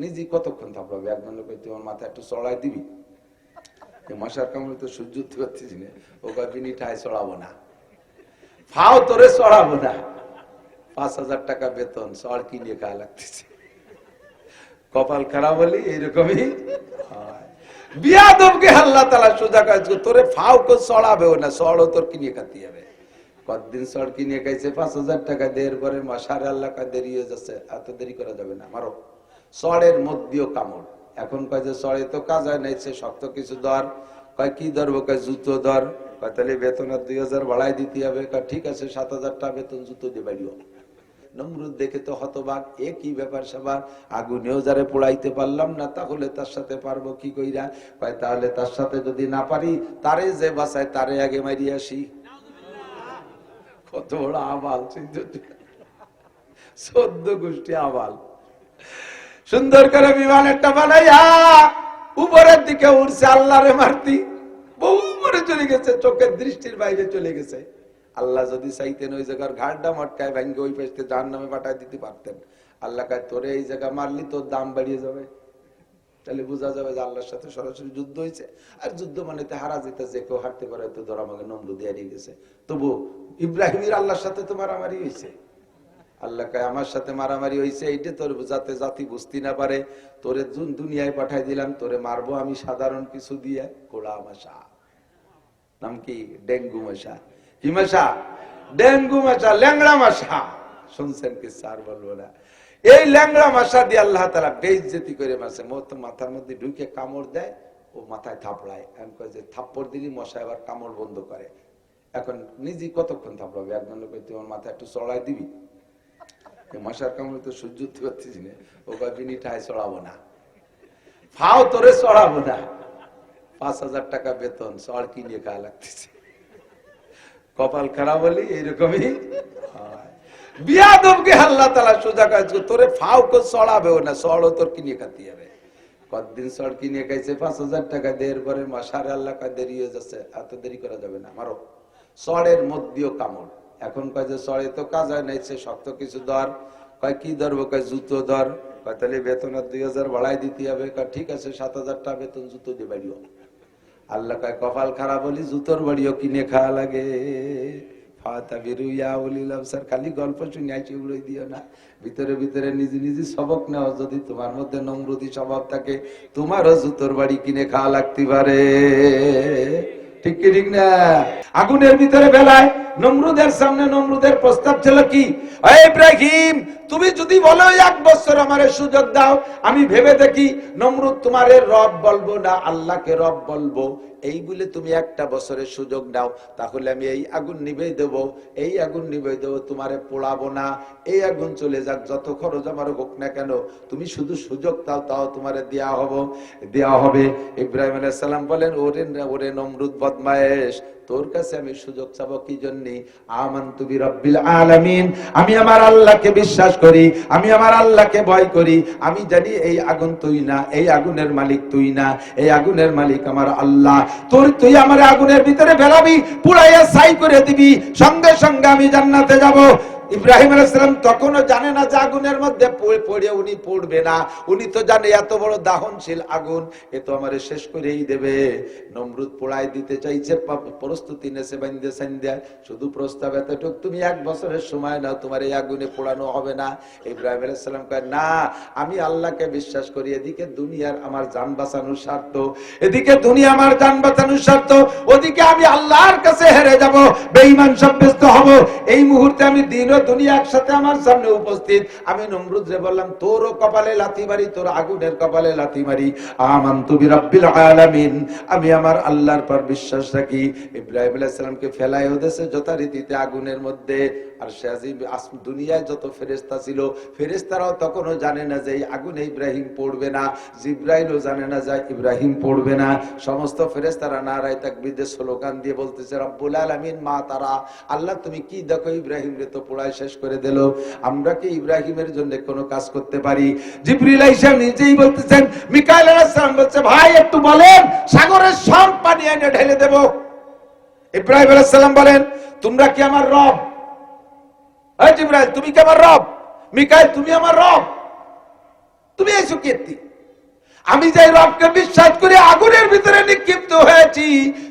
নিজে কতক্ষণ থাপড়াবে, একজন লোক তোমার মাথা একটু চড়াই দিবি, মশার কামড়ে তো সহ্য করতে পারছিস না, ও বিনি ঠায় চড়াবো না, ফাও তোরে চড়াবো না, 5,000 টাকা বেতন, চড় কিনে খাওয়া লাগতেছে। কপাল খারাপ হলে এইরকমই বিয়াদবকে আল্লাহ তাআলা সোজা কাজ, তোরে ফাও কো চড়াবেও না, চড়ও তোর কিনে খাতে হবে। কতদিন চড় কিনে খাইছে, 5,000 টাকা দেওয়ার পরে মাসারে আল্লাহ কা দেরি হয়ে যাচ্ছে, এত দেরি করা যাবে না, মারো। চড়ের মধ্যেও কামড়। এখন কয় যে চড়ে তো কাজ হয় নাই, সে শক্ত কিছু ধর, কয় কি ধরবো, কয় জুতো ধর, কয় তাহলে বেতন 2,000 বাড়াই দিতে হবে, কয় ঠিক আছে 7,000 টাকা বেতন, জুতো দিয়ে বাড়িও। নমরুদ দেখে তো হতবাক, এ কি ব্যাপার স্যাপার, আগুনেও যারে পোড়াইতে পারলাম না, তাহলে তার সাথে পারবো কি কইরা? কয় তাহলে তার সাথে যদি না পারি, তারে যে বাঁচায় তারে আগে মারি আসি। কত বড় আবাল, 14 গোষ্ঠী আবাল। সুন্দর করে বিমান একটা বানাইয়া উপরের দিকে উঠছে, আল্লাহরে মারতি, বহু উপরে চলে গেছে, চোখের দৃষ্টির বাইরে চলে গেছে। আল্লাহ যদি চাইতেন ওই জায়গার ঘাটটা মটকায় ভাঙ্গে ওই পেছতে জাহান্নামে পাঠায় দিতে পারতেন। আল্লাহ কয় তোরে এই জায়গা মারলি তোর দাম বাড়িয়ে যাবে, তাহলে বোঝা যাবে যে আল্লাহর সাথে সরাসরি যুদ্ধ হয়েছে। আর যুদ্ধ মানে হারা যেতে, যে কেউ হারতে পারে, তো ধর আমাকে নমরুদ হারিয়ে গেছে, তবু ইব্রাহিমের আল্লাহর সাথে তো মারামারি হয়েছে। আল্লাহ কয় আমার সাথে মারামারি হয়েছে, এইটা তোর যাতে জাতি বুঝতে না পারে, তোরে দুনিয়ায় পাঠাই দিলাম, তোরে মারবো আমি সাধারণ কিছু দিয়ে, কোড়া মশা। নাম কি? ডেঙ্গু মশা। কি মশা? ডেঙ্গু মশা, ল্যাংড়া মশা। শুনছেন কি? স্যার বলবো না। এই ল্যাংড়া মশা দিয়ে আল্লাহ তাআলা বেইজ্জতি করে মারছে। মাথার মধ্যে ঢুকে কামড় দেয়, ও মাথায় থাপড়ায়। এখন কয় যে থাপ্পড় দিলি মশা আবার কামড় বন্ধ করে। এখন নিজে কতক্ষণ থাপড়াবে, একজন লোক তোমার মাথা একটু চড়াই দিবি, মশার কামড়ে তো সহ্য করতে পারছিস না, ও বিনি ঠায় চড়াবো না, ফাও তোরে চড়াবো না, 5,000 টাকা বেতন, চড় কিনে খাওয়া লাগতেছে। কপাল খারাপ হলে এইরকমই বিয়াদবকে আল্লাহ তাআলা সোজা কাজ, তোরে ফাও কো চড়াবেও না, চড়ও তোর কিনে খাতে হবে। কতদিন চড় কিনে খাইছে, 5,000 টাকা দেওয়ার পরে মাসারে আল্লাহ কা দেরি হয়ে যাচ্ছে, এত দেরি করা যাবে না, মারো। চড়ের মধ্যেও কামড়। এখন কয় যে চড়ে তো কাজ হয় নাই, সে শক্ত কিছু ধর, কয় কি ধরবো, কয় জুতো ধর, কয় তাহলে বেতন 2,000 বাড়াই দিতে হবে, কয় ঠিক আছে 7,000 টাকা বেতন, জুতো দিয়ে বাড়িও। আল্লাহ কয় কপাল খারাপ হলি জুতোর বাড়িও কিনে খাওয়া লাগে। খালি গল্প শুনে আইসি উড়াই দিও না, ভিতরে ভিতরে নিজে নিজে সবক নেওয়া। যদি তোমার মধ্যে নমরুদি স্বভাব থাকে, তোমারও জুতোর বাড়ি কিনে খাওয়া লাগতে পারে। ঠিক কি ঠিক না? আগুনের ভিতরে বেলায় নমরুদের সামনে নমরুদের প্রস্তাব ছিল কি, ইব্রাহিম তুমি যদি বলো 1 বছর আমারে সুযোগ দাও, আমি ভেবে দেখি নমরুদ তোমারে রব বলবো না আল্লাহকে রব বলবো, এই বলে তুমি 1 বছরের সুযোগ দাও, তাহলে আমি এই আগুন নিভেই দেবো, এই আগুন নিভেই দেবো, তোমারে পোড়াবো না, এই আগুন চলে যাক, যত খরচ আমার হোক না কেন, তুমি শুধু সুযোগ দাও, তাও তোমারে দেওয়া হবে। ইব্রাহিম আলাইহিস সালাম বলেন, ওরে নমরুদ বদমায়েশ, তোর কাছে আমি সুযোগ চাবো কি জন্য? আমানতু বিরাব্বিল আলামিন, আমি আমার আল্লাহকে বিশ্বাস করি, আমি আমার আল্লাহকে ভয় করি, আমি জানি এই আগুন তুই না, এই আগুনের মালিক তুই না, এই আগুনের মালিক আমার আল্লাহ। তুই আমার আগুনের ভিতরে ফেলাবি, পুড়াইয়া ছাই করে দিবি, সঙ্গে সঙ্গে আমি জান্নাতে যাব। ইব্রাহিম আলাইহিস সালাম তখনও জানে না যে আগুনের মধ্যে পড়ে উনি পড়বে না, উনি তো জানে এত বড় দাহনশীল আগুন, এ তো আমারে শেষ করেই দেবে। নমরুদ পোড়াই দিতে চাইছে, প্রস্তুতি নেছে বান্ধে সান্ধে, শুধু প্রস্তাব এতটুক, তুমি 1 বছরের সময় নাও, তোমার এই আগুনে পোড়ানো হবে না। ইব্রাহিম আলাইহিস সালাম কয় না, আমি আল্লাহকে বিশ্বাস করি, এদিকে দুনিয়ার আমার জান বাঁচানোর স্বার্থ, এদিকে দুনিয়া আমার জান বাঁচানোর স্বার্থ, ওদিকে আমি আল্লাহর কাছে হেরে যাব, বেঈমান সাব্যস্ত হব। এই মুহূর্তে আমি দিন দুনিয়া একসাথে আমার সামনে উপস্থিত। আমি নমরুদ রে বললাম, তোরও কপালে লাথি মারি, তোর আগুনের কপালে লাথি মারি, আমানতু বিরাব্বিল আলামিন, আমি আমার আল্লাহর পর বিশ্বাস রাখি। ইব্রাহিম আলাইহিস সালামকে ফেলাইও দেশে যথারীতিতে আগুনের মধ্যে। আর সে দুনিয়ায় যত ফেরেশতা ছিল, ফেরেশতারাও তখনও জানে না যে এই আগুনে ইব্রাহিম পড়বে না, জিবরাইলও জানে না যে ইব্রাহিম পড়বে না। সমস্ত ফেরেশতারা নারায়ে তাকবীর দিয়ে স্লোগান দিয়ে বলতেছে, রব্বুল আলামিন মা তারা, আল্লাহ তুমি কি দেখো, ইব্রাহিম রে তো পোড়ায় শেষ করে দিল, আমরা কি ইব্রাহিমের জন্য কোনো কাজ করতে পারি? জিবরিল আইসা নিজেই বলতেছেন, মিকাইল আলাইহিস সালাম বলছে, ভাই একটু বলেন, সাগরের সব পানি এনে ঢেলে দেব। ইব্রাহিম আলাইহিস সালাম বলেন, তোমরা কি আমার রব? এই জিবরাইল তুমি কি আমার রব? মিকাইল তুমি আমার রব? তুমি এসো কীর্তি। আমি যে রবকে বিশ্বাস করে আগুনের ভিতরে নিক্ষিপ্ত হয়েছি,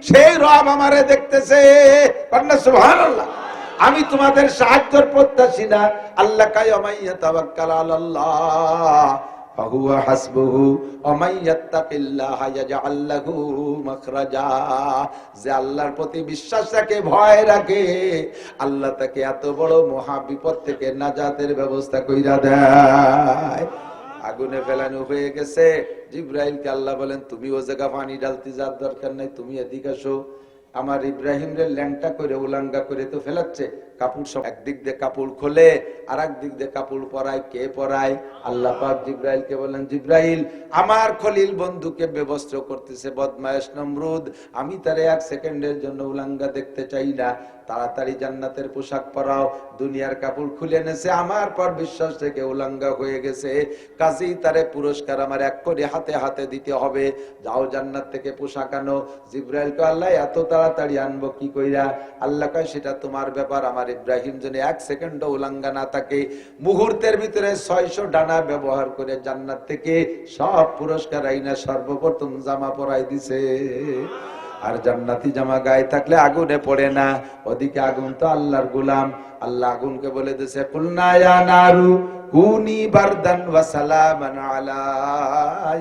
সেই রব আমারে দেখতেছে। সুবহানাল্লাহ। আমি তোমাদের সাহায্যের প্রত্যাশী না। আল্লাহ কায় মাইয়া তাওয়াক্কাল আলাল্লাহ ফাহুয়া হাসবুহু ওয়া মান ইয়াত্তাকিল্লাহা ইয়াজআল লাহু মাখরাজা। যে আল্লাহর প্রতি বিশ্বাস রাখে, ভয় রাখে, আল্লাহ তাকে এত বড় মহা বিপদ থেকে নাজাতের ব্যবস্থা কইরা দেয়। আগুনে ফেলানো হয়ে গেছে, জিবরাইলকে আল্লাহ বলেন তুমি ও জায়গা পানি ঢালতে যাওয়ার দরকার নাই, তুমি এদিকে আসো। আমার ইব্রাহিমের ল্যাংটা করে উলাঙ্গা করে তো ফেলাচ্ছে, কাপড় সব একদিক দিয়ে কাপড় খোলে আর একদিক দিয়ে কাপড় পরায়। কে পরায়? আল্লাহ পাক জিবরাইলকে বলেন, জিবরাইল আমার খলিল বন্ধুকে বেবস্ত্র করতেছে বদমায়েশ নমরুদ, আমি তারে এক সেকেন্ডের জন্য উলাঙ্গা দেখতে চাই না, তাড়াতাড়ি জান্নাতের পোশাক পরাও। দুনিয়ার কাপড় খুলে এনেছে, আমার পর বিশ্বাস থেকে উলাঙ্গা হয়ে গেছে, কাজেই তারে পুরস্কার আমার এক করে হাতে হাতে দিতে হবে। যাও জান্নাত থেকে পোশাক আনো। জিবরাইলকে আল্লাহ এত তাড়াতাড়ি আনবো কি কইরা? আল্লাহ কয় সেটা তোমার ব্যাপার। আমার ইব্রাহিম যেন এক সেকেন্ডও উলাঙ্গা না থাকে, মুহূর্তের ভিতরে 600 ডানা ব্যবহার করে জান্নাত থেকে সব পুরস্কার আইনা সর্বপ্রথম জামা পরাই দিছে। আর জান্নাতি জামা গায়ে থাকলে আগুনে পড়ে না। ওদিকে আগুন তো আল্লাহর গোলাম। আল্লাহ আগুনকে বলে দিয়েছে, কুলনা ইয়া নারু কুনি বারদান ওয়া সালামান আলা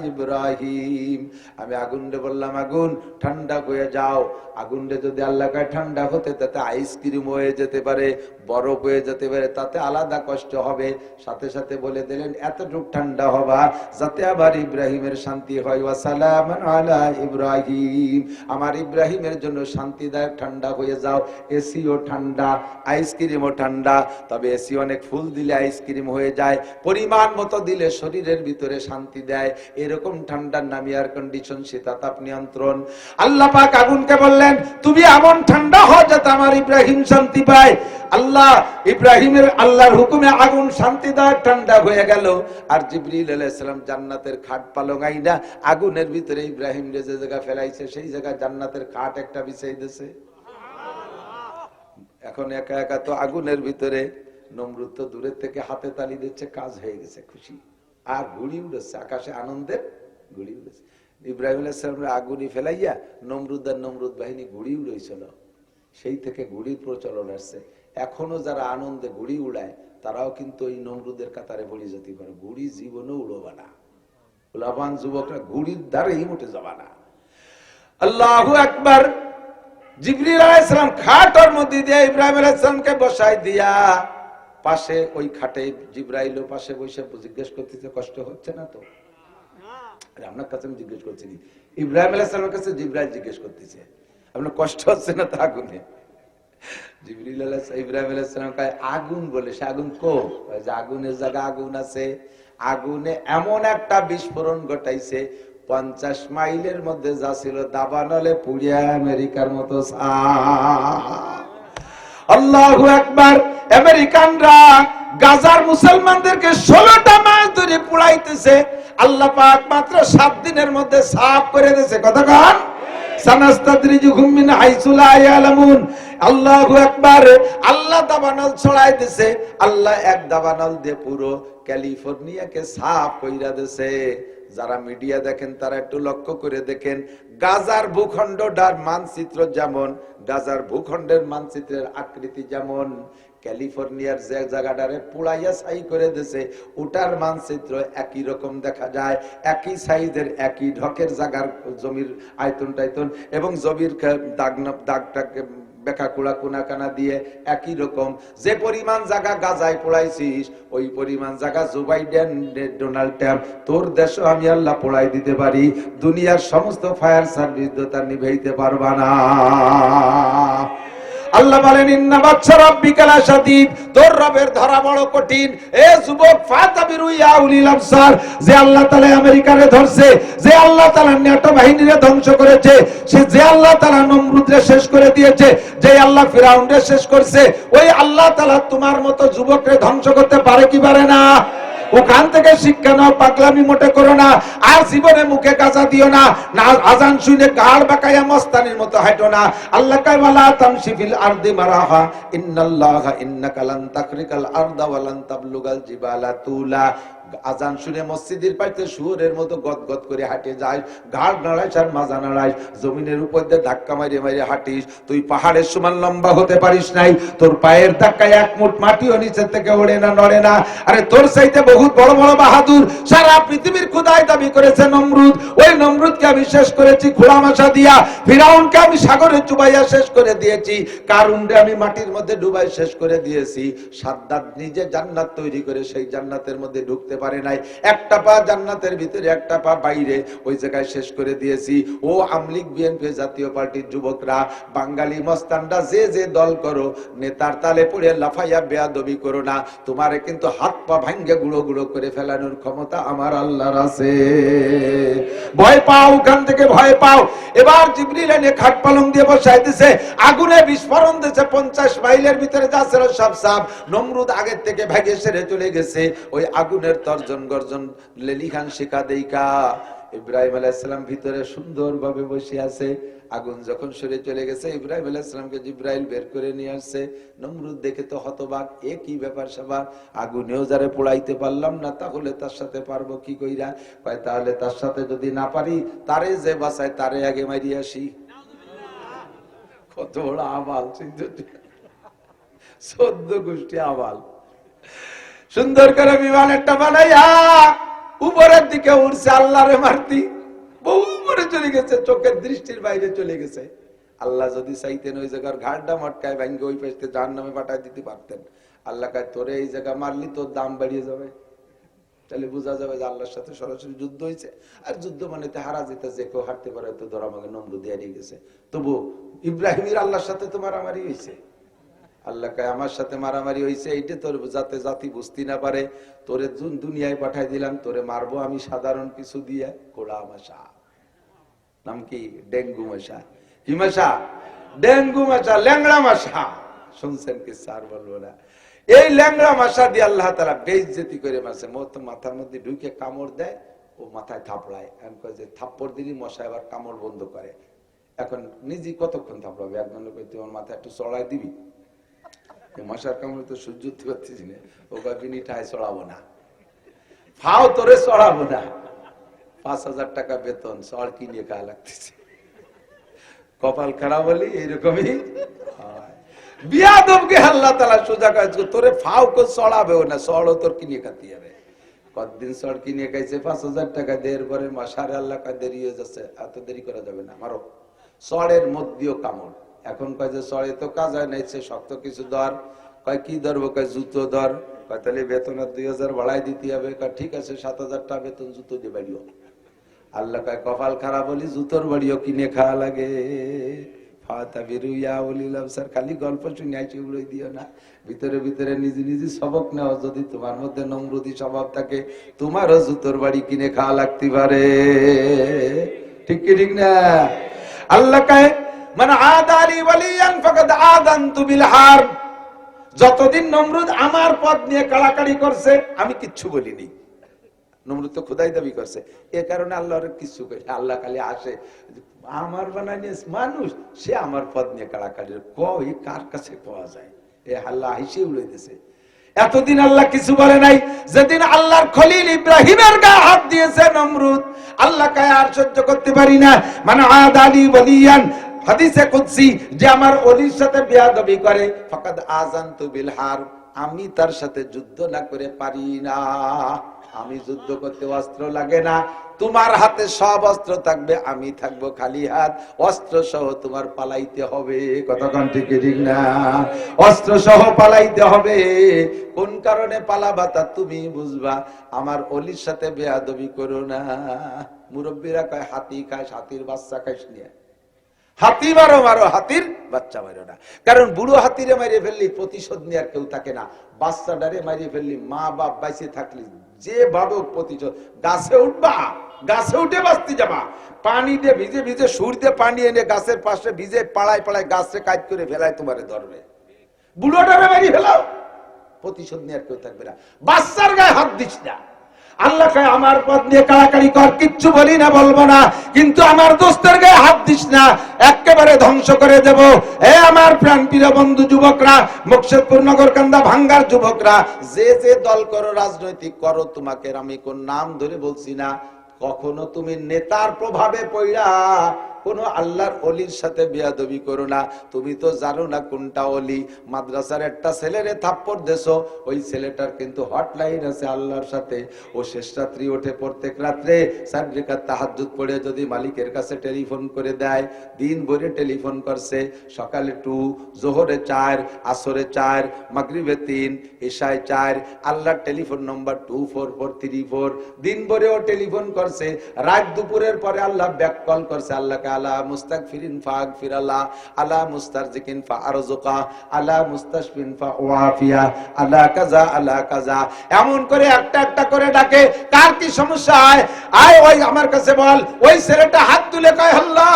ইব্রাহিম। আমি আগুনকে বললাম, আগুন ঠান্ডা হয়ে যাও। আগুনকে যদি আল্লাহ কয় ঠান্ডা হতে, তাতে আইসক্রিম হয়ে যেতে পারে, বরফ হয়ে যেতে পারে, তাতে আলাদা কষ্ট হবে। সাথে সাথে বলে দিলেন এতটুক ঠান্ডা হবা যাতে আবার ইব্রাহিমের শান্তি হয়। ওয়া সালামান আলা ইব্রাহিম, আমার ইব্রাহিমের জন্য শান্তিদায়ক ঠান্ডা হয়ে যাও। এসিও ঠান্ডা, আইসক্রিমও ঠান্ডা। তবে এসি অনেক ফুল দিলে আইসক্রিম হয়ে যায়, পরিমাণ মতো দিলে শরীরের ভিতরে শান্তি দেয়। এরকম ঠান্ডার নাম এয়ার কন্ডিশন, শীতাতাপ নিয়ন্ত্রণ। আল্লাহ পাক আগুনকে বললেন, তুমি এমন ঠান্ডা হও যাতে আমার ইব্রাহিম শান্তি পায়। আল্লাহ ইব্রাহিমের আল্লাহর হুকুমে আগুন শান্তিদায়ক ঠান্ডা হয়ে গেল। আর জিবরিল আলাইহিস সালাম জান্নাতের খাট পালং আইনা আগুনের ভিতরে ইব্রাহিম যে জায়গা ফেলাইছে সেই জায়গা জান্নাতের খাট একটা বিছাই দিয়েছে। এখন একা একা তো আগুনের ভিতরে, নমরুদ তো দূরের থেকে হাতে তালি দিচ্ছে, কাজ হয়ে গেছে, খুশি। আর ঘুড়ি উড়েছে আকাশে, আনন্দের ঘুড়ি উড়েছে। ইব্রাহিম আলাইহিস সালামের আগুনি ফেলাইয়া নমরুদ আর নমরুদ বাহিনী ঘুড়ি উড়েছিল। সেই থেকে ঘুড়ির প্রচলন আসছে। এখনো যারা আনন্দে ঘুড়ি উড়ায় তারাও কিন্তু এই নমরুদের কাতারে পড়ে যেতে পারে। ঘুড়ি জীবনেও উড়বা না, উলাবান যুবকরা ঘুড়ির দ্বারেই উঠে যাবা না। আল্লাহু আকবার। জিবরিল আলাইহিস সালাম খাটের মধ্যে দিয়ে ইব্রাহিম আলাইহিস সালামকে বসাই দিয়া পাশে, ওই খাটে জিবরাইলও পাশে বসে জিজ্ঞেস করতেছে, কষ্ট হচ্ছে না তো? আপনার কাছে আমি জিজ্ঞেস করছি, ইব্রাহিম আলাইহিস সালামের কাছে জিবরাইল জিজ্ঞেস করতেছে, আপনার কষ্ট হচ্ছে না তো আগুনে? ইব্রাহিম আলাইহিস সালাম কয়, আগুন বলে সে আগুন কো? আগুনের জায়গা আগুন আছে। আগুনে এমন একটা বিস্ফোরণ ঘটাইছে, 50 মাইলের মধ্যে যা ছিল দাবানলে পুড়িয়া আমেরিকার মতো। আল্লাহু আকবার। আমেরিকানরা গাজার মুসলমানদেরকে 16টা মাস ধরে পুড়াইতেছে। আল্লাহ পাক মাত্র 7 দিনের মধ্যে সাফ করে দিয়েছে। কথা কন, সানাস্তাদরিজুহুম মিন হাইসু লা ইয়ালামুন। আল্লাহু আকবার। আল্লাহ দাবানল ছড়াই দিয়েছে। আল্লাহ এক দাবানল দিয়ে পুরো ক্যালিফোর্নিয়াকে সাফ কইরা দিয়েছে। যারা মিডিয়া দেখেন তারা একটু লক্ষ্য করে দেখেন, গাজার ভূখণ্ডটার মানচিত্র যেমন, গাজার ভূখণ্ডের মানচিত্রের আকৃতি যেমন, ক্যালিফোর্নিয়ার যে জায়গাটারে পুড়াইয়া ছাই করে দিয়েছে ওটার মানচিত্র একই রকম দেখা যায়। একই সাইজের, একই ঢকের জায়গার জমির আয়তন টাইতন এবং জমির দাগটাকে বেকা কুড়া কোনা কানা দিয়ে একই রকম। যে পরিমাণ জায়গা গাজায় পোড়াইছিস ওই পরিমাণ জায়গা জো বাইডেন, ডোনাল্ড ট্রাম্প, তোর দেশও আমি আল্লাহ পোড়াই দিতে পারি। দুনিয়ার সমস্ত ফায়ার সার্ভিস তা নিভাইতে পারবা না। আল্লাহ বলেন, ইন্না বাতশা রাব্বিকা লাশাদীদ, তোর রবের ধরা বড় কঠিন। এ যুবক, ফাতাবিরু ইয়া উলিল আবসার। যে আল্লাহ তাআলা আমেরিকারে ধরছে, যে আল্লাহ তাআলা ন্যাটো বাহিনীরে ধ্বংস করেছে, সে যে আল্লাহ তাআলা নমরুদরে শেষ করে দিয়েছে, যে আল্লাহ ফিরাউনরে শেষ করছে, ওই আল্লাহ তাআলা তোমার মতো যুবকরে ধ্বংস করতে পারে কি পারে না? ওখান থেকে শিক্ষা নাও, পাগলামি মোটে করো না। আর জীবনে মুখে কাঁচা দিও না, না আজান শুনে গাড় বাঁকাইয়া মস্তানির মতো হাঁটো না। আল্লাহ কয়, ওয়ালা তামশি ফিল আরদি মারাহা ইন্নাল্লাহা ইন্নাকা লান তাকরিকাল আরদা ওয়া লান তাবলুগাল জিবালা তুলা। আজান শুনে মসজিদের পাশে শুয়োরের মতো গদগদ করে হাঁটে যায়, ঘাড় নাড়াইস আর মাজা নাড়াইস, জমিনের উপর দিয়ে ধাক্কা মারিয়ে মারিয়ে হাঁটিস। তুই পাহাড়ের সমান লম্বা হতে পারিস নাই, তোর পায়ের ধাক্কায় এক মুঠ মাটিও নিচের থেকে ওড়ে না, নড়ে না। আরে তোর চাইতে বহুত বড় বড় বাহাদুর সারা পৃথিবীর খোদাই দাবি করেছে নমরুদ। ওই নমরুদকে আমি শেষ করেছি খোলামাশা দিয়া, ফিরাউনকে আমি সাগরে চুবাইয়া শেষ করে দিয়েছি, কারুনরে আমি মাটির মধ্যে ডুবাই শেষ করে দিয়েছি। সাদ্দাত নিজে জান্নাত তৈরি করে সেই জান্নাতের মধ্যে ঢুকতে পারে নাই, একটা পা জান্নাতের ভিতরে একটা পা বাইরে, ওই জায়গায় শেষ করে দিয়েছি। ও আমলিগ বিএনপি জাতীয় পার্টির যুবকরা, বাঙালি মস্তানরা, যে যে দল করো, নেতার তালে পড়ে লাফাইয়া বেয়াদবি করো না, তোমারে কিন্তু হাত পা ভাঙ্গে গুঁড়ো গুঁড়ো করে ফেলানোর ক্ষমতা আমার আল্লাহর আছে। ভয় পাও, ওখান থেকে ভয় পাও। এবার জিবরিল এনে খাট পালং দিয়ে বসাই দিছে, আগুনে বিস্ফোরণ দিয়েছে, 50 মাইলের ভিতরে যা ছিল সব সাপ। নমরুদ আগের থেকে ভাগে সেরে চলে গেছে। ওই আগুনের তর্জন গর্জন লেলিখান শিখা দেইকা ইব্রাহিম আলাইহিস সালাম ভিতরে সুন্দরভাবে বসে আছে। আগুন যখন সরে চলে গেছে, ইব্রাহিম আলাইহিস সালামকে জিবরাইল বের করে নিয়ে আসছে। নমরুদ দেখে তো হতবাক, এ কি ব্যাপার স্যাপার, আগুনেও যারে পোড়াইতে পারলাম না, তাহলে তার সাথে পারবো কি কইরা? কয় তাহলে তার সাথে যদি না পারি, তারে যে বাঁচায় তারে আগে মারি আসি। কত বড় আবাল, 14 গোষ্ঠী আবাল। সুন্দর করে বিমান একটা বানাইয়া উপরের দিকে উঠছে, আল্লাহরে মারতি বহু করে চলে গেছে, চোখের দৃষ্টির বাইরে চলে গেছে। আল্লাহ যদি চাইতেন ওই জায়গার ঘাটটা মটকায় ভাঙ্গে ওই পাশে জাহান্নামে পাঠায় দিতে পারতেন। আল্লাহ কয় তোরে এই জায়গা মারলি তোর দাম বাড়িয়ে যাবে, তাহলে বোঝা যাবে যে আল্লাহর সাথে সরাসরি যুদ্ধ হয়েছে। আর যুদ্ধ মানে হারা যেতে, যে কেউ হারতে পারে, তো ধরা আমাকে নমরুদ হারিয়ে গেছে। তবু ইব্রাহিমের আল্লাহর সাথে তো মারামারি হয়েছে। আল্লাহ কয় আমার সাথে মারামারি হয়েছে, এইটা তোর যাতে জাতি বুঝতে না পারে, তোরে দুনিয়ায় পাঠাই দিলাম, তোরে মারবো আমি সাধারণ কিছু দিয়ে, কোড়া মশা। নাম কি? ডেঙ্গু মশা। কি মশা? ডেঙ্গু মশা, ল্যাংড়া মশা। শুনছেন কি? স্যার বলবো না। এই ল্যাংড়া মশা দিয়ে আল্লাহ তাআলা বেইজ্জতি করে মারছে। মাথার মধ্যে ঢুকে কামড় দেয়, ও মাথায় থাপড়ায়। এখন কয় যে থাপ্পড় দিলি মশা এবার কামড় বন্ধ করে। এখন নিজে কতক্ষণ থাপড়াবে? একজন লোক তোমার মাথায় একটু চড়াই দিবি, মশার কামড়ে তো সহ্য করতে পারতেছি না, ও কয়নি ঠায় চড়াবো না, ফাও তোরে চড়াবো না। 5,000 টাকা বেতন, চড় কিনে খাওয়া লাগতেছে। কপাল খারাপ হলে এইরকমই বিয়াদবকে আল্লাহ তাআলা সোজা কাজ, তোরে ফাও কো চড়াবেও না, চড়ও তোর কিনে খাতে হবে। কতদিন চড় কিনে খাইছে, 5,000 টাকা দেওয়ার পরে মাসারে আল্লাহ কয় দেরি হয়ে যাচ্ছে, এত দেরি করা যাবে না, মারো। চড়ের মধ্যেও কামড়। এখন কয় যে চড়ে তো কাজ হয় নাই, সে শক্ত কিছু ধর। কয় কি ধরবো? কয় জুতো ধর। কয় তাহলে বেতন 2,000 বাড়াই দিতে হবে। কয় ঠিক আছে, 7,000 টাকা বেতন, জুতো দিয়ে বাড়িও। আল্লাহ কয় কপাল খারাপ হলি জুতোর বাড়িও কিনে খাওয়া লাগে। খালি গল্প শুনে উড়ে দিও না, ভিতরে ভিতরে নিজে নিজে সবক নেওয়া। যদি তোমার মধ্যে নমরুদি স্বভাব থাকে, তোমারও জুতোর বাড়ি কিনে খাওয়া লাগতে পারে। ঠিক কি ঠিক না? আল্লাহ কয় মান আদালি ওয়ালিয়ান ফাকাদ আযানতু বিল হারব। যতদিন নমরুদ আমার পদ নিয়ে কাড়াকাড়ি করছে, আমি কিচ্ছু বলিনি। নমরুদ তো খোদাই দাবি করছে, এ কারণে আল্লাহর কিছু কই। আল্লাহ খালি আসে, আমার বানাইনি মানুষ, সে আমার পদ নিয়ে কাড়াকাড়ি কই, কার কাছে পাওয়া যায়? এ আল্লাহ হিসে উড়ে দিয়েছে। এতদিন আল্লাহ কিছু বলে নাই। যেদিন আল্লাহর খলিল ইব্রাহিমের গায়ে হাত দিয়েছে নমরুদ, আল্লাহ কয় আর সহ্য করতে পারি না। মানে আদালি ওয়ালিয়ান, হাদিসে কুদসি, যে আমার ওলির সাথে বেয়াদবি করে, ফাকাদ আযানতু বিল হারব, আমি তার সাথে যুদ্ধ না করে পারি না। আমি যুদ্ধ করতে অস্ত্র লাগে না, তোমার হাতে সব অস্ত্র থাকবে, আমি থাকবো খালি হাত, অস্ত্র সহ তোমার পালাইতে হবে। কতক্ষণ ঠিক ঠিক না? অস্ত্র সহ পালাইতে হবে। কোন কারণে পালাবা তা তুমি বুঝবা, আমার অলির সাথে বেয়াদবি করো না। মুরব্বীরা কয় হাতি খাস, হাতির বাচ্চা খাইস নিয়ে। হাতি মারো মারো, হাতির বাচ্চা মারো না। কারণ বুড়ো হাতিরে মারিয়ে ফেললি প্রতিশোধ নেওয়ার কেউ থাকে না, বাচ্চাটারে মারিয়ে ফেললি মা বাপ বাইসে থাকলি যে ভাবে প্রতিশোধ। গাছে উঠবা, গাছে উঠে বাঁচতে যাবা, পানি দিয়ে ভিজে ভিজে সুর দিয়ে পানি এনে গাছের পাশে ভিজে পাড়ায় পাড়ায় গাছে কাজ করে ফেলায় তোমারে ধরবে। বুড়োটারে মারিয়ে ফেলাও, প্রতিশোধ নেওয়ার কেউ থাকবে না। বাচ্চার গায়ে হাত দিস না। আল্লাহ কয় আমার পথ নিয়ে কাড়াকাড়ি কর, কিচ্ছু বলি না, বলবো না, কিন্তু আমার দোস্তের গায়ে হাত দিস না, একেবারে ধ্বংস করে দেব। এ আমার প্রাণপ্রিয় বন্ধু যুবকরা, মুকশেদপুর নগরকান্দা ভাঙ্গার যুবকরা, যে যে দল করো, রাজনৈতিক করো, তোমাকে আমি কোন নাম ধরে বলছি না, কখনো তুমি নেতার প্রভাবে পড়া কোন আল্লাহর অলির সাথে বিয়াদবি করো না। তুমি তো জানো না কোনটা অলি। মাদ্রাসার একটা ছেলেরে থাপ্পড় দেছো, ওই ছেলেটার কিন্তু হটলাইন আছে আল্লাহর সাথে। ও শেষ রাত্রি ওঠে প্রত্যেক রাত্রে 4 রাকাত তাহাজ্জুদ পড়ে যদি মালিকের কাছে টেলিফোন করে দেয়, দিন ভরে টেলিফোন করছে, সকালে 2, জোহরে 4, আসরে 4, মাগরিবে 3, ইশায় 4, আল্লাহর টেলিফোন নম্বর 24434, দিন ভরে ও টেলিফোন করছে। রাত দুপুরের পরে আল্লাহ ব্যাক কল করছে আল্লাহকে, আলা মুস্তাগফিরিন ফাগফির আল্লাহ, আলা মুস্তারজিকিন ফারজুকা, আলা মুস্তাশফিন ফাওয়াফিয়া, আলা কাজা আলা কাজা, এমন করে একটা একটা করে ডাকে। কার কি সমস্যা হয় আয় ওই আমার কাছে বল। ওই ছেলেটা হাত তুলে কয় আল্লাহ,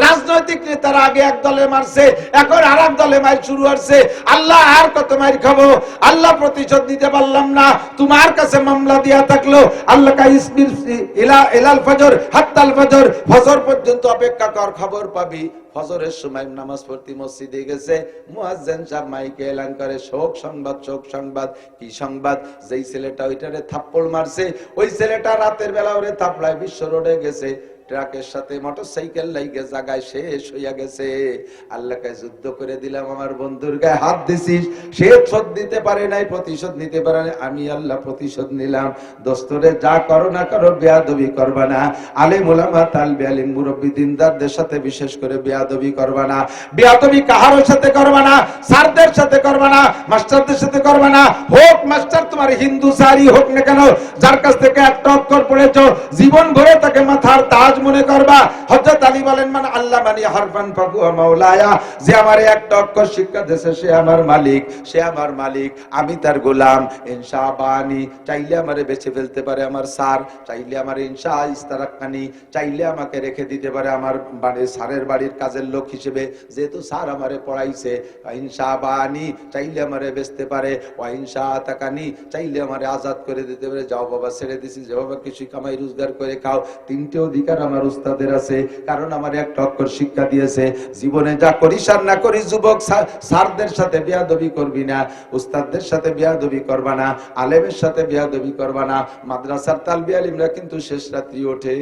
রাজনৈতিক নেতারা আগে এক দলে মারছে, এখন আর এক দলে মার শুরু হচ্ছে, আল্লাহ আর কত মার খাবো, আল্লাহ প্রতিশোধ দিতে পারলাম না, তোমার কাছে মামলা দিয়া থাকলো, আল্লাহ কা ইসবির ইলাল ফজর হাত্তাল ফজর, ফজর পর্যন্ত অপেক্ষা কর, খবর পাবি। ফজরের সময় নামাজ পড়তে মসজিদে গেছে, মুয়াজ্জিন সাহেব মাইকে এলান করে, শোক সংবাদ, শোক সংবাদ। কি সংবাদ? যেই ছেলেটা ওইটারে থাপ্পড় মারছে, ওই ছেলেটা রাতের বেলা ওরে থাপড়ায় বিশ্ব রোডে গেছে, ট্রাকের সাথে মোটরসাইকেল লাইগে জায়গায় শেষ হইয়া গেছে। আল্লাহকে যুদ্ধ করে দিলাম, আমার বন্ধুর গায়ে হাত দিছিস, সে শোধ দিতে পারে নাই, প্রতিশোধ নিতে পারে নাই, আমি আল্লাহ প্রতিশোধ নিলাম। দোস্তরে যা করো না করো, বেয়াদবি করবা না। আলেম ওলামা তালবে আলিম মুরব্বি দিনদারদের সাথে বিশেষ করে বেয়াদবি করবা না। বেয়াদবি কাহারোর সাথে করবা না, স্যারদের সাথে করবা না, মাস্টারদের সাথে করবা না। হোক মাস্টার তোমার হিন্দু স্যারই হোক না কেন, যার কাছ থেকে একটা অক্ষর পড়েছো, জীবন ভরে তাকে মাথার তাজ মনে করবা। হযরত আলী বলেন, মান আল্লামানি হারফান ফাহুয়া মাওলায়া, যে আমারে একটা অক্ষর শিক্ষা দিয়েছে সে আমার মালিক, সে আমার মালিক, আমি তার গোলাম। ইনশাবানি, চাইলে আমারে বেঁচে ফেলতে পারে আমার স্যার, চাইলে আমার ইনশা ইস্তারাকানি, চাইলে আমাকে রেখে দিতে পারে আমার বাড়ির স্যারের বাড়ির কাজের লোক হিসেবে, যেহেতু স্যার আমারে পড়াইছে। ইনশাবানি, চাইলে আমারে বেচতে পারে। ওয়া ইনশা তাকানি, চাইলে আমারে আজাদ করে দিতে পারে। যাও বাবা, ছেড়ে দিছি, যে বাবা কিছু কামাই রোজগার করে খাও। 3টে অধিকার আমার উস্তাদের আছে, কারণ আমার একটা অক্ষর শিক্ষা দিয়েছে। জীবনে যা করিস আর না করিস, যুবক, স্যারদের সাথে বেয়াদবি করবি না, উস্তাদদের সাথে বেয়াদবি করবা না, আলেমের সাথে বেয়াদবি করবা না। মাদ্রাসার তালবি আলিমরা কিন্তু শেষ রাত্রি ওঠে।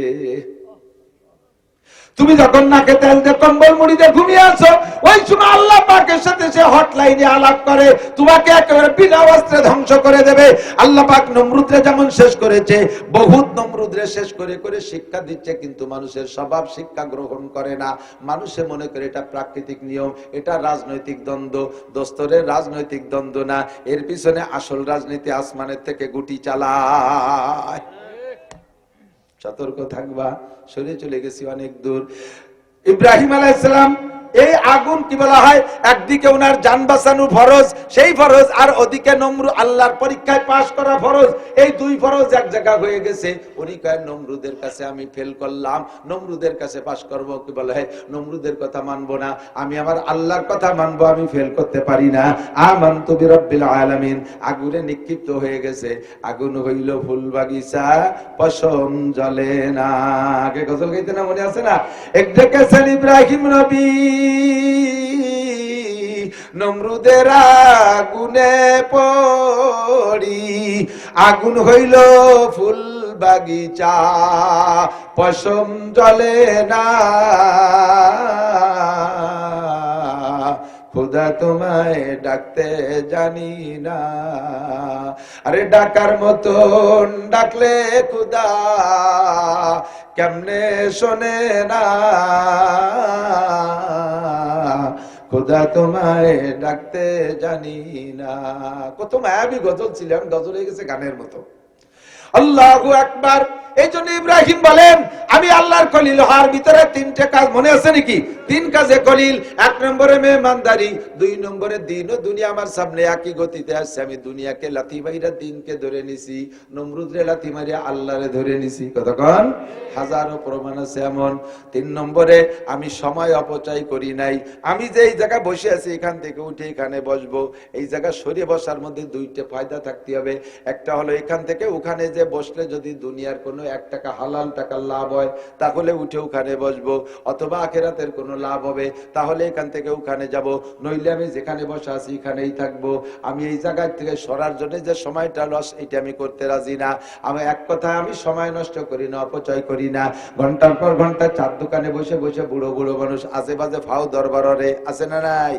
তুমি যখন নাকে তেল দিয়ে কম্বল মুড়ি দিয়ে ঘুমিয়ে আছো, ওই সময় আল্লাহ পাকের সাথে সে হটলাইনে আলাপ করে, তোমাকে একেবারে বিনা অস্ত্রে ধ্বংস করে দেবে। আল্লাহ পাক নমরুদরে যেমন শেষ করেছে, বহুত নমরুদরে শেষ করে করে শিক্ষা দিচ্ছে, কিন্তু মানুষের স্বভাব শিক্ষা গ্রহণ করে না। মানুষে মনে করে এটা প্রাকৃতিক নিয়ম, এটা রাজনৈতিক দ্বন্দ্ব। দোস্তরের রাজনৈতিক দ্বন্দ্ব না, এর পিছনে আসল রাজনীতি আসমানের থেকে গুটি চালায়। সতর্ক থাকবা। সরে চলে গেছি অনেক দূর। ইব্রাহিম আলাইহিস সালাম, এই আগুন কি বলা হয়, একদিকে ওনার জান বাঁচানো ফরজ, সেই ফরজ, আর ওদিকে নমরুদ আল্লাহর পরীক্ষায় পাশ করা ফরজ। এই দুই ফরজ এক জায়গা হয়ে গেছে। উনি কয় নমরুদের কাছে আমি ফেল করলাম, নমরুদের কাছে পাশ করব। কি বলা হয়, নমরুদের কথা মানবো না, আমি আমার আল্লাহর কথা মানবো, আমি ফেল করতে পারি না। আমানতু বিরাব্বিল আলামিন। আগুনে নিক্ষিপ্ত হয়ে গেছে। আগুন হইল ফুল বাগিচা, পশম জ্বলে না। আগে গজল গাইতে না, মনে আছে না? এক ডেকেছেন ইব্রাহিম নবী নমরুদের আগুনে পড়ি, আগুন হইল ফুল বাগিচা, পশম জ্বলে না। খোদা তোমায় ডাকতে জানি না, আরে ডাকার মতন ডাকলে খোদা কেমনে শোনে না। খোদা তোমায় ডাকতে জানি না। কত মায়াবী গজল ছিল, গজল হয়ে গেছে গানের মতো। আল্লাহু আকবার। এই জন্য ইব্রাহিম বলেন আমি আল্লাহর খলিল হওয়ার ভিতরে তিনটে কাজ মনে আছে নাকি? তিন কাজে খলিল। এক নম্বরে মেহমানদারি, দুই নম্বরে দিন ও দুনিয়া আমার সামনে একই গতিতে আসছে, আমি দুনিয়াকে লাথি মাইরা দিনকে ধরে নিছি, নমরুদরে লাথি মারিয়া আল্লাহরে ধরে নিছি। কতক্ষণ? হাজারো প্রমাণ আছে এমন। তিন নম্বরে আমি সময় অপচয় করি নাই, আমি যে এই জায়গায় বসে আছি এখান থেকে উঠে এখানে বসবো, এই জায়গায় সরিয়ে বসার মধ্যে দুইটা ফায়দা থাকতে হবে। একটা হলো এখান থেকে ওখানে যে বসলে যদি দুনিয়ার কোনো 1 টাকা হালাল টাকার লাভ হয় তাহলে উঠে ওখানে বসবো, অথবা আখিরাতের কোনো লাভ হবে তাহলে এখান থেকে ওখানে যাব, নইলে আমি যেখানে বসে আছি এখানেই থাকবো। আমি এই জায়গা থেকে সরার জন্য যে সময়টা লস এটা আমি করতে রাজি না। আমি এক কথায় আমি সময় নষ্ট করি না, অপচয় করি না। ঘন্টার পর ঘন্টা চার দোকানে বসে বসে বুড়ো বুড়ো মানুষ আজে বাজে ফাও দরবারে আছে না নাই?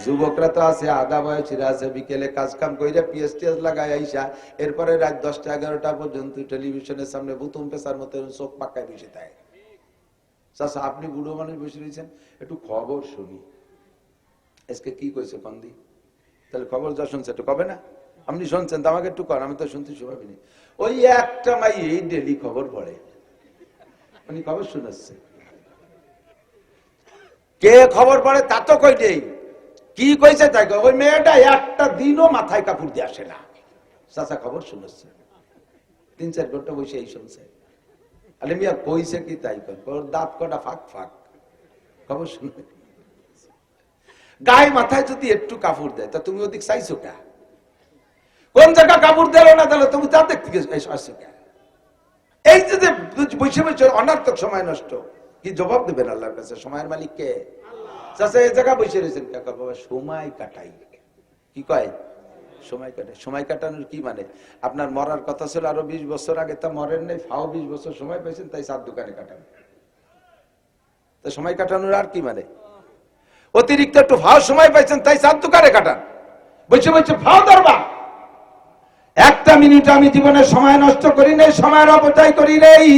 যুবকরা তো আছে, আধা বয়সীরা আছে, বিকেলে কাজ কাম কইরা পিএসটিএস লাগাই আইসা এরপরে রাত 10টা 11টা পর্যন্ত টেলিভিশনের সামনে বুতুম পেশার মতো চোখ পাকায় বসে থাকে। চাচা আপনি বুড়ো মানুষ বসে রয়েছেন, একটু খবর শুনি। আজকে কি কইছে কন্দি? তাহলে খবর যা শুনছে একটু কবে না? আপনি শুনছেন তো আমাকে একটু কর, আমি তো শুনতে শুনবি। ওই একটা মাই এই ডেলি খবর পড়ে, উনি খবর শুনাচ্ছে। কে খবর পড়ে তা তো কই নেই, কি কইছে তাই ওই মেয়েটা একটা দিনও মাথায় কাপড় দিয়ে আসে না। চাচা খবর শুনেছে, 3-4 ঘন্টা বসে এই শুনছে। আলে মিয়া কইছে কি তাই কর, দাঁত কটা ফাঁক ফাঁক খবর শুনে। গায়ে মাথায় যদি একটু কাপড় দেয় তা তুমি ওদিক চাইছো কে? কোন জায়গা কাপড় দিল না তাহলে তুমি তা দেখতে আসছো কে? এই যে বসে বসে অনার্থক সময় নষ্ট, কি জবাব দেবেন আল্লাহর কাছে? সময়ের মালিক কে? চাচা এই জায়গা বসে রয়েছেন কাকা বাবা সময় কাটাই। কি কয়? সময় কাটাই। সময় কাটানোর কি মানে? আপনার মরার কথা ছিল আরো 20 বছর আগে, তা মরেন নাই, ফাও 20 বছর সময় পাইছেন তাই 4 দোকানে কাটান। তা সময় কাটানোর আর কি মানে? অতিরিক্ত একটু ফাও সময় পাইছেন তাই 4 দোকানে কাটান, বসে বসে ফাও দরবার। একটা মিনিট আমি জীবনে সময় নষ্ট করি নাই, সময়ের অপচয় করি নাই।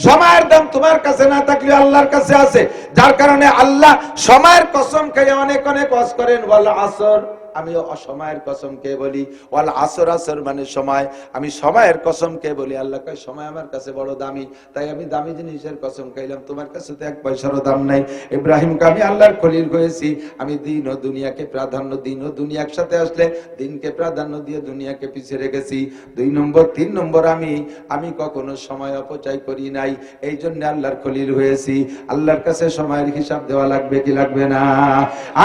সময়ের দাম তোমার কাছে না থাকলে আল্লাহর কাছে আছে, যার কারণে আল্লাহ সময়ের কসম খেয়ে অনেক অনেক ওয়াজ করেন। ওয়াল আসর, আমি অসময়ের কসম কে বলি। ওয়াল আসর, আসর মানে সময়, আমি সময়ের কসম কে বলি। আল্লাহ কয় সময় আমার কাছে বড় দামি, তাই আমি দামি জিনিসের কসম খাইলাম, তোমার কাছে তো 1 পয়সারও দাম নাই। ইব্রাহিমকে আমি আল্লাহর খলিল হয়েছি, আমি দিন ও দুনিয়াকে প্রাধান্য, দিন ও দুনিয়া একসাথে আসলে দিনকে প্রাধান্য দিয়ে দুনিয়াকে পিছিয়ে রেখেছি। 2 নম্বর 3 নম্বর আমি কখনো সময় অপচয় করি নাই, এই জন্য আল্লাহর খলিল হয়েছি। আল্লাহর কাছে সময়ের হিসাব দেওয়া লাগবে কি লাগবে না?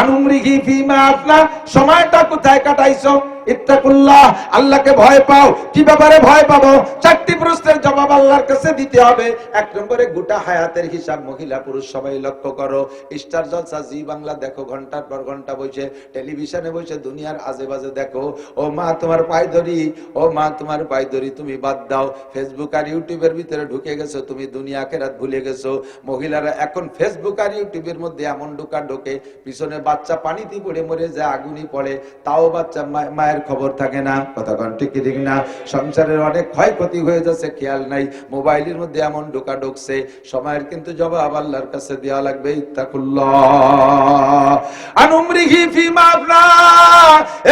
আনুমরিহি ফিমা আফনা, সময়টা কোথায় কাটাইছো? ইত্তাকুল্লাহ, আল্লাহকে ভয় পাও। কি ব্যাপারে ভয় পাবো? 4টি প্রশ্নের জবাব আল্লাহর কাছে দিতে হবে। 1 নম্বরে গোটা হায়াতের হিসাব, মহিলা পুরুষ সবাই লক্ষ্য করো। স্টার জলসা, জি বাংলা দেখো, ঘন্টার পর ঘন্টা বসে টেলিভিশনে বসে দুনিয়ার আজে বাজে দেখো। ও মা তোমার পায়ে ধরি, ও মা তোমার পায়ে ধরি, তুমি বাদ দাও। ফেসবুক আর ইউটিউবের ভিতরে ঢুকে গেছো, তুমি দুনিয়া আখিরাত ভুলে গেছো। মহিলারা এখন ফেসবুক আর ইউটিউবের মধ্যে এমন ঢোকে, পিছনে বাচ্চা পানিতে পড়ে মরে যায়, আগুনই পড়ে, তাও বাচ্চা মায়ের খবর থাকে না। কথা কোন ঠিক কি ঠিক না? সংসারের অনেক ক্ষয়ক্ষতি হয়ে যাচ্ছে, খেয়াল নাই। মোবাইলের মধ্যে এমন ঢুকছে, সময়ের কিন্তু জবাব আল্লাহর কাছে দেওয়া লাগবে। ইত্তাকুল্লাহ আনুমরিহি ফিমা আফনা,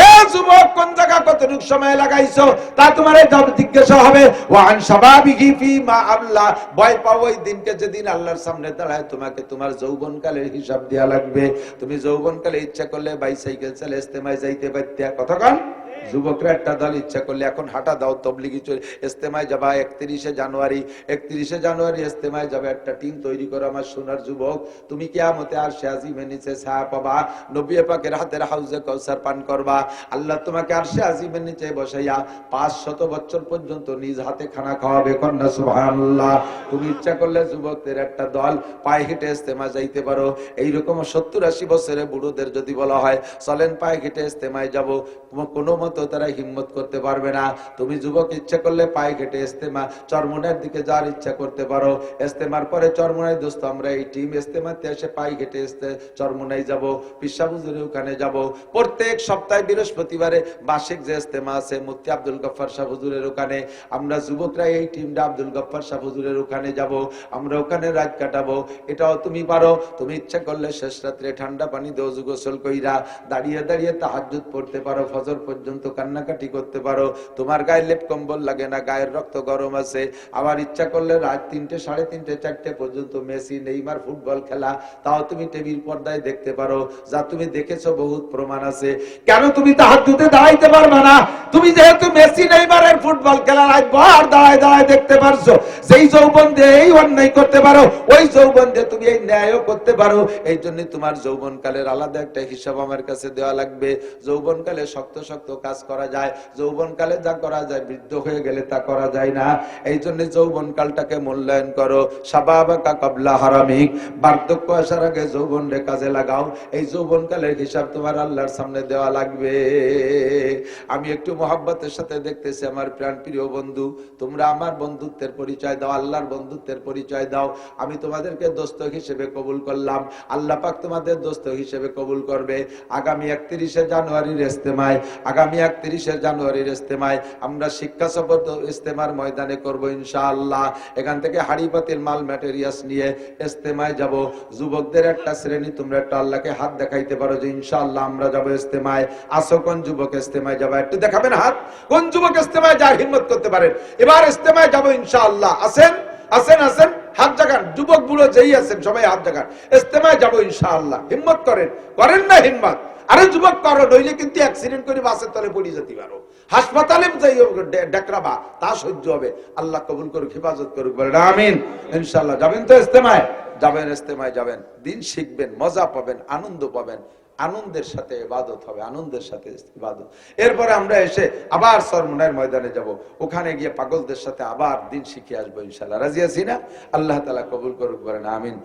এ যুবক কোন জায়গা কতটুকু সময় লাগাইছো তা তোমার জিজ্ঞাসা হবে। ওয়ান শাবাবিহি ফিমা আবলা, ভয় পাও ওই দিনকে যেদিন আল্লাহর সামনে দাঁড়ায় তোমাকে তোমার যৌবনকালের হিসাব দেওয়া লাগবে। তুমি যৌবনকালে ইচ্ছা করলে বাইসাইকেল চালে ইস্তেমায় যাইতে পারতে। কতক্ষণ? যুবকরা একটা দল ইচ্ছা করলে এখন হাঁটা দাও, তবলিগি ইস্তেমায় যাবা 31শে জানুয়ারি ইস্তেমায় যাবে, একটা টিম তৈরি করো। আমার সোনার যুবক, তুমি কিয়ামতে আর আজিমের নিচে ছায়া পাবা, নবী পাকের হাতের হাউজে কাউসার পান করবা। আল্লাহ তোমাকে আর আজিমের নিচে বসাইয়া 500 বছর পর্যন্ত নিজ হাতে খানা খাওয়াবে। কন্যা সুবহানাল্লাহ। তুমি ইচ্ছা করলে যুবকদের একটা দল পায়ে হেঁটে ইস্তেমা যাইতে পারো। এইরকম 70-80 বছরের বুড়োদের যদি বলা হয় চলেন পায়ে হেঁটে ইস্তেমায় যাবো, কোনো মতো তারা হিম্মত করতে পারবে না। তুমি যুবক ইচ্ছা করলে পায়ে হেঁটে ইস্তেমা চরমনের দিকে যাওয়ার ইচ্ছা করতে পারো। ইস্তেমার পরে চরমনাই, দোস্ত আমরা এই টিম ইস্তেমাতে এসে পায়ে হেঁটে চরমনাই যাব, পিসা হুজুরের ওখানে যাব। প্রত্যেক সপ্তাহে বৃহস্পতিবারে মাসিক যে ইস্তেমা আছে মুফতি আব্দুল গফফার সাহেব হুজুরের ওখানে, আমরা যুবকরা এই টিমটা আব্দুল গফফার সাহেব হুজুরের ওখানে যাব, আমরা ওখানে রাত কাটাবো। এটাও তুমি পারো। তুমি ইচ্ছা করলে শেষ রাত্রে ঠান্ডা পানি দিয়ে ওযু গোসল কইরা দাঁড়িয়ে দাঁড়িয়ে তাহাজ্জুদ পড়তে পারো, ফজর পর্যন্ত পর্যন্ত কান্নাকাটি করতে পারো, তোমার গায়ে লেপ কম্বল লাগে না, গায়ের রক্ত গরম আছে, আবার ইচ্ছা করলে রাত 3টে, 3:30, 4টে পর্যন্ত মেসি নেইমার ফুটবল খেলা তাও তুমি টিভির পর্দায় দেখতে পারো, যা তুমি দেখেছো বহুত প্রমাণ আছে। কেন তুমি তাহাজ্জুদে দাঁড়াইতে পারবে না? তুমি যেহেতু মেসি নেইমারের ফুটবল খেলা রাত ভর দাঁড়ায় দাঁড়ায় দেখতে পারছো, যেই যৌবন দিয়ে এই অন্যায় করতে পারো, ওই যৌবন দিয়ে তুমি এই ন্যায়ও করতে পারো। এই জন্য তোমার যৌবনকালের আলাদা একটা হিসাব আমার কাছে দেওয়া লাগবে। যৌবনকালে শক্ত শক্ত কাজ করা যায়, যৌবনকালে যা করা যায় বৃদ্ধ হয়ে গেলে তা করা যায় না। এই জন্য যৌবনকালটাকে মূল্যায়ন করো। শাবাবাকা কাবলা হারামিক, বার্ধক্য আসার আগে যৌবনরে কাজে লাগাও। এই যৌবনকালের হিসাব তোমার আল্লাহর সামনে দেওয়া লাগবে। আমি একটু মহব্বতের সাথে দেখতেছি আমার প্রাণ প্রিয় বন্ধু, তোমরা আমার বন্ধুত্বের পরিচয় দাও, আল্লাহর বন্ধুত্বের পরিচয় দাও। আমি তোমাদেরকে দোস্ত হিসেবে কবুল করলাম, আল্লাহ পাক তোমাদের দোস্ত হিসেবে কবুল করবে। আগামী 31শে জানুয়ারির ইজতেমায়, আগামী 31শে জানুয়ারির ইজতেমায় আমরা শিক্ষা সফর ইজতেমার ময়দানে করব ইনশাআল্লাহ। এখান থেকে হাড়ি পাতিল মাল ম্যাটেরিয়ালস নিয়ে ইজতেমায় যাব। যুবকদের একটা শ্রেণী তোমরা একটা আল্লাহকে হাত দেখাইতে পারো যে ইনশাআল্লাহ আমরা যাব ইজতেমায়। আসো কোন যুবক ইজতেমায় যাবে? একটু দেখাবেন হাত, কোন যুবক ইজতেমায় যার হিম্মত করতে পারেন? এবার ইজতেমায় যাব ইনশাআল্লাহ। আসেন আসেন আসেন, হাত জাগান, যুবক বুড়ো যেই আছেন সবাই হাত জাগান। ইজতেমায় যাব ইনশাআল্লাহ, হিম্মত করেন, করেন না হিম্মত? আরে যুবক করো, নইলে কিন্তু অ্যাক্সিডেন্ট করে বাসের তলে পড়ে যেতে পারো, হাসপাতালে যাই ডেকরাবা, তা সহ্য হবে। আল্লাহ কবুল করুক, হেফাজত করুক, বলেন আমিন। ইনশাআল্লাহ যাবেন তো ইজতেমায়? যাবেন, ইজতেমায় যাবেন, দিন শিখবেন, মজা পাবেন, আনন্দ পাবেন, আনন্দের সাথে ইবাদত হবে, আনন্দের সাথে ইবাদত। এরপরে আমরা এসে আবার সরমনের ময়দানে যাব, ওখানে গিয়ে পাগলদের সাথে আবার দিন শিখে আসবো ইনশাআল্লাহ। রাজি আছি না? আল্লাহ তাআলা কবুল করুক, বলেন আমিন।